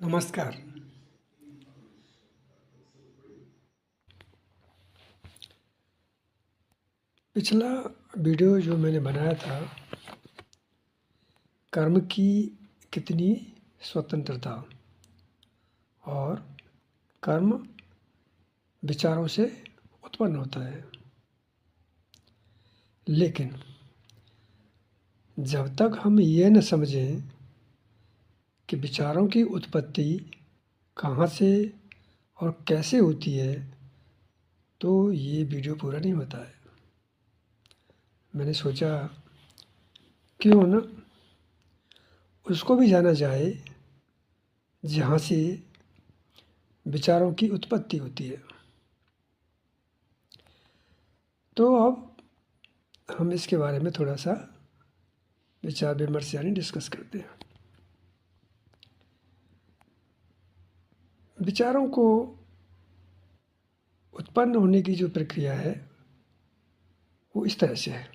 नमस्कार। पिछला वीडियो जो मैंने बनाया था, कर्म की कितनी स्वतंत्रता और कर्म विचारों से उत्पन्न होता है। लेकिन जब तक हम ये न समझें कि विचारों की उत्पत्ति कहाँ से और कैसे होती है, तो ये वीडियो पूरा नहीं होता है। मैंने सोचा क्यों न उसको भी जाना जाए जहाँ से विचारों की उत्पत्ति होती है। तो अब हम इसके बारे में थोड़ा सा विचार विमर्श यानी डिस्कस करते हैं। विचारों को उत्पन्न होने की जो प्रक्रिया है वो इस तरह से है।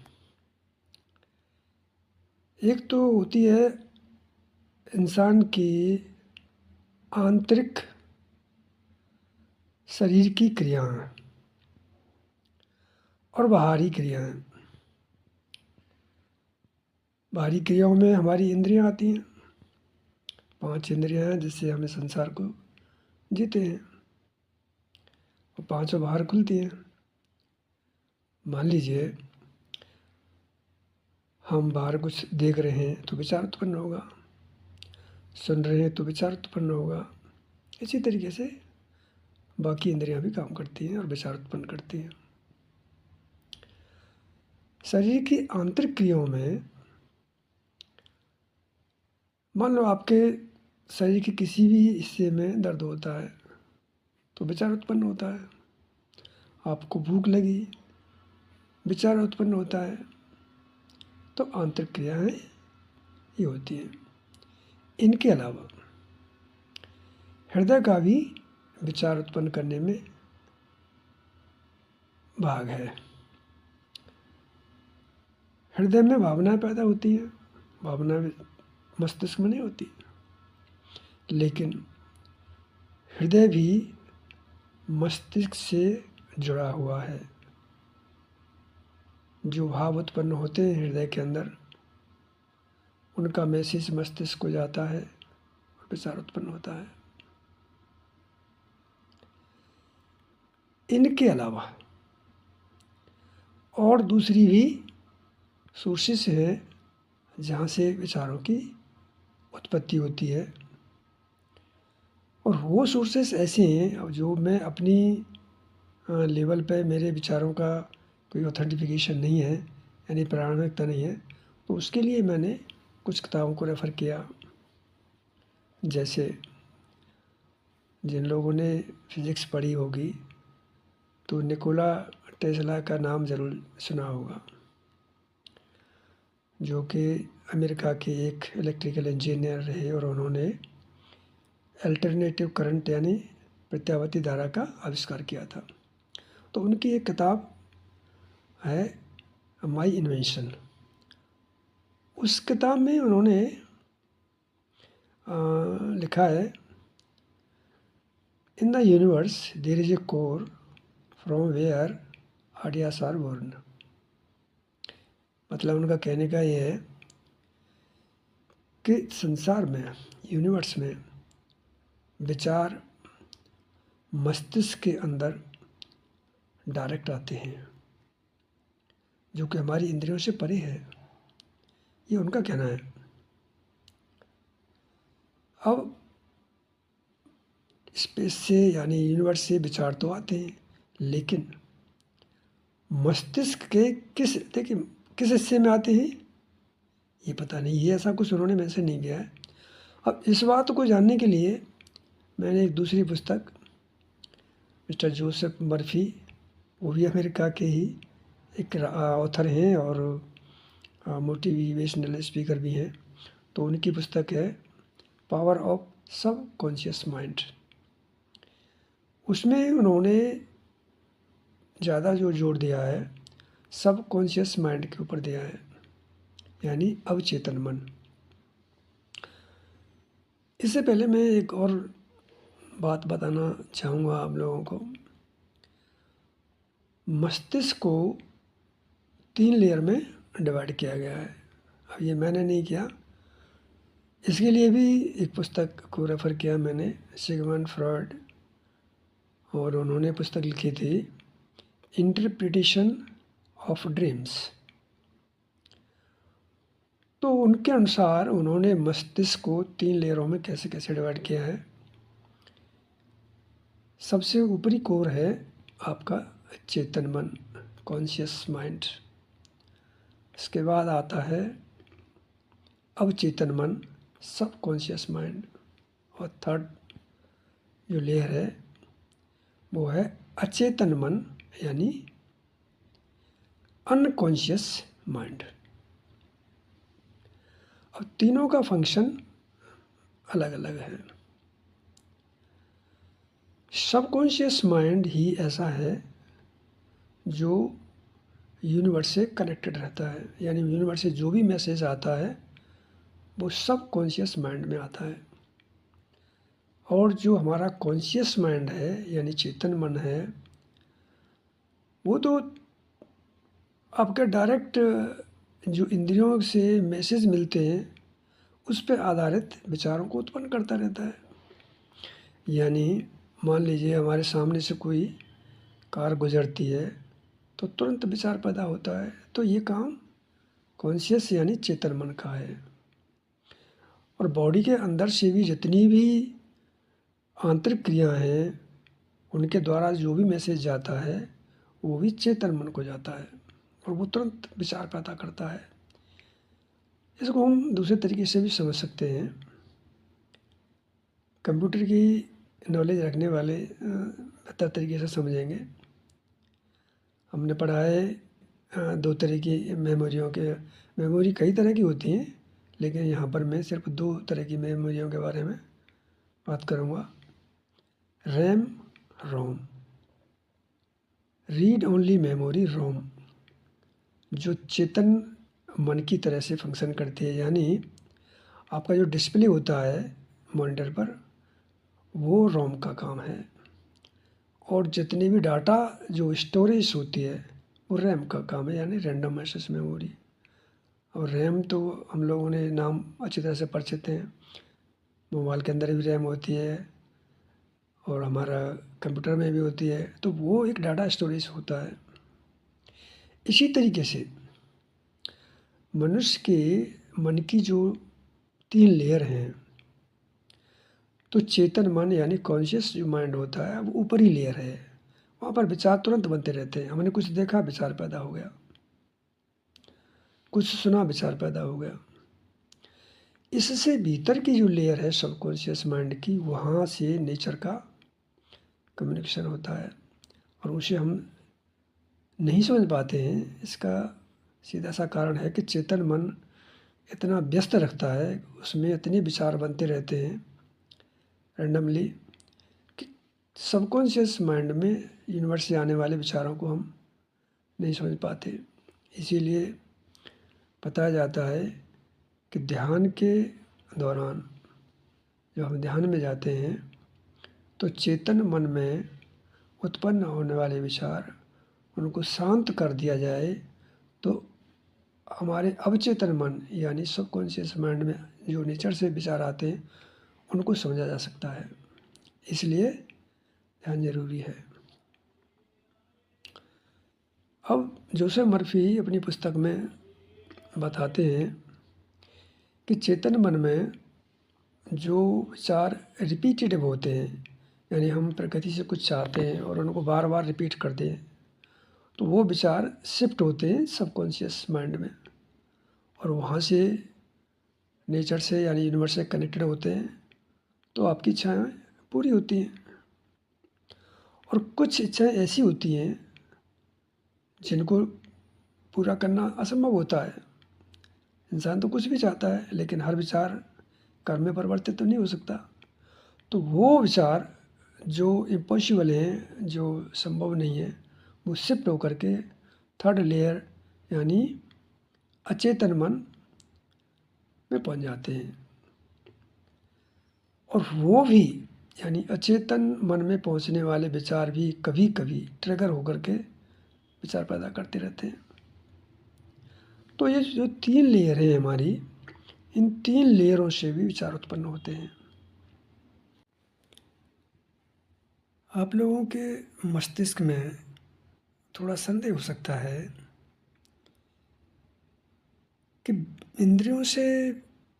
एक तो होती है इंसान की आंतरिक शरीर की क्रियाएं और बाहरी क्रियाएं। बाहरी क्रियाओं में हमारी इंद्रियां आती हैं। 5 इंद्रियां हैं जिससे हमें संसार को जीते हैं और 5 बाहर खुलती हैं। मान लीजिए हम बाहर कुछ देख रहे हैं तो विचार उत्पन्न होगा, सुन रहे हैं तो विचार उत्पन्न होगा। इसी तरीके से बाकी इंद्रियां भी काम करती हैं और विचार उत्पन्न करती हैं। शरीर की आंतरिक क्रियाओं में मान लो आपके शरीर के किसी भी हिस्से में दर्द होता है तो विचार उत्पन्न होता है। आपको भूख लगी, विचार उत्पन्न होता है। तो आंतरिक क्रियाएं ये होती हैं। इनके अलावा हृदय का भी विचार उत्पन्न करने में भाग है। हृदय में भावनाएं पैदा होती हैं। भावना मस्तिष्क में नहीं होती, लेकिन हृदय भी मस्तिष्क से जुड़ा हुआ है। जो भाव उत्पन्न होते हैं हृदय के अंदर, उनका मैसेज मस्तिष्क को जाता है और विचार उत्पन्न होता है। इनके अलावा और दूसरी भी सोर्सेस हैं जहाँ से विचारों की उत्पत्ति होती है, और वो सोर्सेस ऐसे हैं जो मैं अपनी लेवल पे मेरे विचारों का कोई ऑथेंटिफिकेशन नहीं है, यानी प्रामाणिकता नहीं है। तो उसके लिए मैंने कुछ किताबों को रेफ़र किया। जैसे जिन लोगों ने फिज़िक्स पढ़ी होगी तो निकोला टेस्ला का नाम ज़रूर सुना होगा, जो कि अमेरिका के एक इलेक्ट्रिकल इंजीनियर रहे और उन्होंने अल्टरनेटिव करंट यानी प्रत्यावर्ती धारा का आविष्कार किया था। तो उनकी एक किताब है माई इन्वेंशन। उस किताब में उन्होंने लिखा है, in the universe there is a core from where ideas are born. मतलब उनका कहने का ये है कि संसार में, यूनिवर्स में विचार मस्तिष्क के अंदर डायरेक्ट आते हैं, जो कि हमारी इंद्रियों से परे है। ये उनका कहना है। अब स्पेस से यानी यूनिवर्स से विचार तो आते हैं, लेकिन मस्तिष्क के किस हिस्से में आते हैं ये पता नहीं। ये ऐसा कुछ उन्होंने मेंशन नहीं किया है। अब इस बात को जानने के लिए मैंने एक दूसरी पुस्तक, मिस्टर जोसेफ मर्फी, वो भी अमेरिका के ही एक ऑथर हैं और मोटिवेशनल स्पीकर भी हैं। तो उनकी पुस्तक है पावर ऑफ सब कॉन्शियस माइंड। उसमें उन्होंने ज़्यादा जो जोर दिया है सब कॉन्शियस माइंड के ऊपर दिया है, यानी अवचेतन मन। इससे पहले मैं एक और बात बताना चाहूँगा आप लोगों को। मस्तिष्क को 3 लेयर में डिवाइड किया गया है। अब ये मैंने नहीं किया, इसके लिए भी एक पुस्तक को रेफ़र किया मैंने, सिगमंड फ्रॉइड, और उन्होंने पुस्तक लिखी थी इंटरप्रिटेशन ऑफ ड्रीम्स। तो उनके अनुसार उन्होंने मस्तिष्क को 3 लेयरों में कैसे कैसे डिवाइड किया है। सबसे ऊपरी कोर है आपका चेतन मन, कॉन्शियस माइंड। इसके बाद आता है अवचेतन मन, सब कॉन्शियस माइंड। और थर्ड जो लेयर है वो है अचेतन मन, यानी अनकॉन्शियस माइंड। अब तीनों का फंक्शन अलग अलग है। सबकॉन्शियस माइंड ही ऐसा है जो यूनिवर्स से कनेक्टेड रहता है, यानी यूनिवर्स से जो भी मैसेज आता है वो सब कॉन्शियस माइंड में आता है। और जो हमारा कॉन्शियस माइंड है यानी चेतन मन है, वो तो आपके डायरेक्ट जो इंद्रियों से मैसेज मिलते हैं उस पर आधारित विचारों को उत्पन्न करता रहता है। यानी मान लीजिए हमारे सामने से कोई कार गुजरती है तो तुरंत विचार पैदा होता है, तो ये काम कॉन्शियस यानी चेतन मन का है। और बॉडी के अंदर से भी जितनी भी आंतरिक क्रियाएं हैं उनके द्वारा जो भी मैसेज जाता है वो भी चेतन मन को जाता है और वो तुरंत विचार पैदा करता है। इसको हम दूसरे तरीके से भी समझ सकते हैं। कंप्यूटर की नॉलेज रखने वाले बेहतर तरीके से समझेंगे। हमने पढ़ा है 2 तरह की मेमोरियों के, मेमोरी कई तरह की होती हैं, लेकिन यहाँ पर मैं सिर्फ 2 तरह की मेमोरियों के बारे में बात करूँगा। रैम, रोम। रीड ओनली मेमोरी, रोम, जो चेतन मन की तरह से फंक्शन करती है। यानी आपका जो डिस्प्ले होता है मॉनिटर पर वो रोम का काम है, और जितनी भी डाटा जो स्टोरेज होती है वो रैम का काम है, यानी रैंडम एक्सेस मेमोरी। और रैम तो हम लोगों ने नाम अच्छी तरह से परिचित हैं, मोबाइल के अंदर भी रैम होती है और हमारा कंप्यूटर में भी होती है, तो वो एक डाटा स्टोरेज होता है। इसी तरीके से मनुष्य के मन की जो 3 लेयर हैं, तो चेतन मन यानी कॉन्शियस जो माइंड होता है वो ऊपरी लेयर है। वहाँ पर विचार तुरंत बनते रहते हैं। हमने कुछ देखा, विचार पैदा हो गया, कुछ सुना, विचार पैदा हो गया। इससे भीतर की जो लेयर है सबकॉन्शियस माइंड की, वहाँ से नेचर का कम्युनिकेशन होता है और उसे हम नहीं समझ पाते हैं। इसका सीधा सा कारण है कि चेतन मन इतना व्यस्त रखता है, उसमें इतने विचार बनते रहते हैं रैंडमली कि सबकॉन्शियस माइंड में यूनिवर्स से आने वाले विचारों को हम नहीं समझ पाते। इसीलिए बताया जाता है कि ध्यान के दौरान जब हम ध्यान में जाते हैं तो चेतन मन में उत्पन्न होने वाले विचार उनको शांत कर दिया जाए तो हमारे अवचेतन मन यानी सबकॉन्शियस माइंड में जो नेचर से विचार आते हैं उनको समझा जा सकता है। इसलिए ध्यान जरूरी है। अब जोसेफ मर्फी अपनी पुस्तक में बताते हैं कि चेतन मन में जो विचार रिपीटेटिव होते हैं, यानी हम प्रकृति से कुछ चाहते हैं और उनको बार बार रिपीट करते हैं, तो वो विचार शिफ्ट होते हैं सबकॉन्शियस माइंड में और वहाँ से नेचर से यानी यूनिवर्स से कनेक्टेड होते हैं, तो आपकी इच्छाएं पूरी होती हैं। और कुछ इच्छाएं ऐसी होती हैं जिनको पूरा करना असंभव होता है। इंसान तो कुछ भी चाहता है लेकिन हर विचार कर्म में परिवर्तित तो नहीं हो सकता। तो वो विचार जो इम्पॉसिबल हैं, जो संभव नहीं है, वो शिफ्ट होकर के थर्ड लेयर यानी अचेतन मन में पहुंच जाते हैं। और वो भी यानी अचेतन मन में पहुंचने वाले विचार भी कभी कभी ट्रिगर होकर के विचार पैदा करते रहते हैं। तो ये जो 3 लेयर हैं हमारी, इन 3 लेयरों से भी विचार उत्पन्न होते हैं। आप लोगों के मस्तिष्क में थोड़ा संदेह हो सकता है कि इंद्रियों से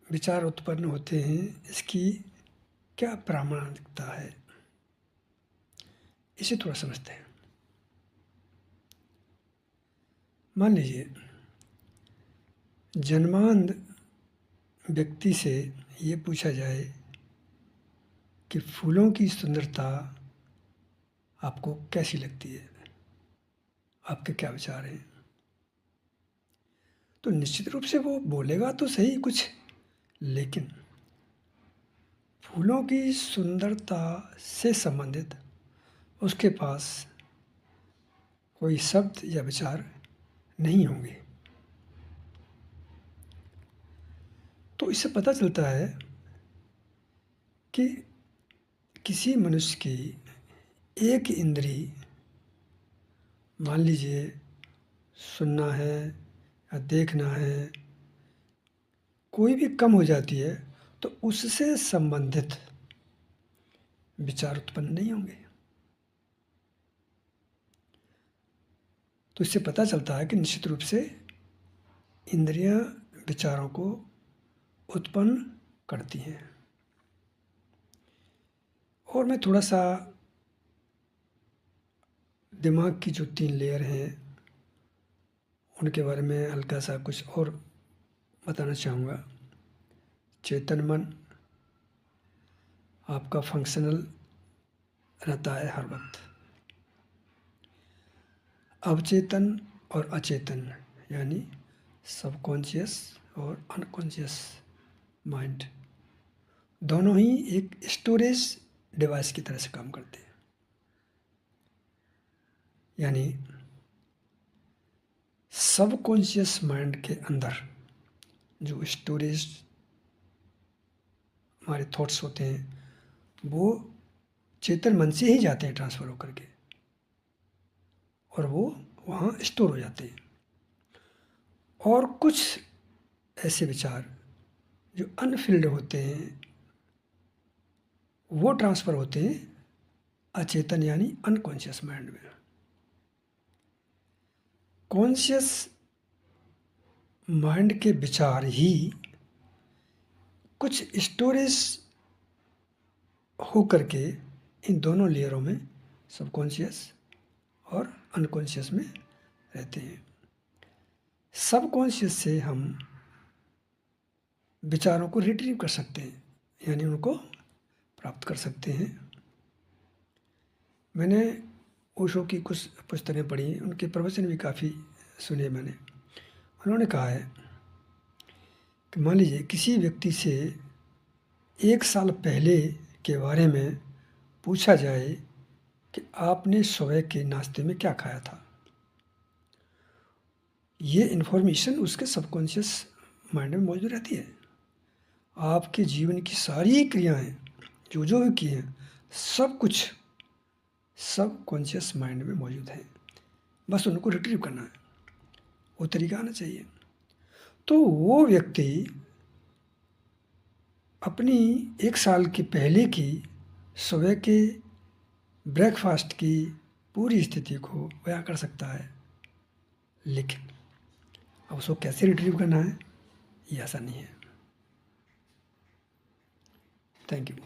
विचार उत्पन्न होते हैं, इसकी क्या प्रामाणिकता है, इसे थोड़ा समझते हैं। मान लीजिए जन्मांध व्यक्ति से ये पूछा जाए कि फूलों की सुंदरता आपको कैसी लगती है, आपके क्या विचार हैं, तो निश्चित रूप से वो बोलेगा तो सही कुछ, लेकिन फूलों की सुंदरता से संबंधित उसके पास कोई शब्द या विचार नहीं होंगे। तो इससे पता चलता है कि किसी मनुष्य की एक इंद्री, मान लीजिए सुनना है या देखना है, कोई भी कम हो जाती है तो उससे संबंधित विचार उत्पन्न नहीं होंगे। तो इससे पता चलता है कि निश्चित रूप से इंद्रियां विचारों को उत्पन्न करती हैं। और मैं थोड़ा सा दिमाग की जो 3 लेयर हैं उनके बारे में हल्का सा कुछ और बताना चाहूँगा। चेतन मन आपका फंक्शनल रहता है हर वक्त। अवचेतन और अचेतन यानी सबकॉन्शियस और अनकॉन्शियस माइंड दोनों ही एक स्टोरेज डिवाइस की तरह से काम करते हैं। यानी सबकॉन्शियस माइंड के अंदर जो स्टोरेज हमारे थॉट्स होते हैं वो चेतन मन से ही जाते हैं ट्रांसफ़र होकर के, और वो वहाँ स्टोर हो जाते हैं। और कुछ ऐसे विचार जो अनफिल्ड होते हैं वो ट्रांसफ़र होते हैं अचेतन यानी अनकॉन्शियस माइंड में। कॉन्शियस माइंड के विचार ही कुछ स्टोरेज हो करके इन दोनों लेयरों में, सबकॉन्शियस और अनकॉन्शियस में रहते हैं। सबकॉन्शियस से हम विचारों को रिट्रीव कर सकते हैं, यानी उनको प्राप्त कर सकते हैं। मैंने ओशो की कुछ पुस्तकें पढ़ी, उनके प्रवचन भी काफ़ी सुने मैंने। उन्होंने कहा है कि मान लीजिए किसी व्यक्ति से 1 साल पहले के बारे में पूछा जाए कि आपने सुबह के नाश्ते में क्या खाया था, ये इन्फॉर्मेशन उसके सबकॉन्शियस माइंड में मौजूद रहती है। आपके जीवन की सारी क्रियाएं जो जो भी की हैं सब कुछ सबकॉन्शियस माइंड में मौजूद है, बस उनको रिट्रीव करना है, वो तरीका आना चाहिए। तो वो व्यक्ति अपनी 1 साल के पहले की सुबह के ब्रेकफास्ट की पूरी स्थिति को बयां कर सकता है, लेकिन अब उसको कैसे रिट्रीव करना है ये आसान नहीं है। Thank you.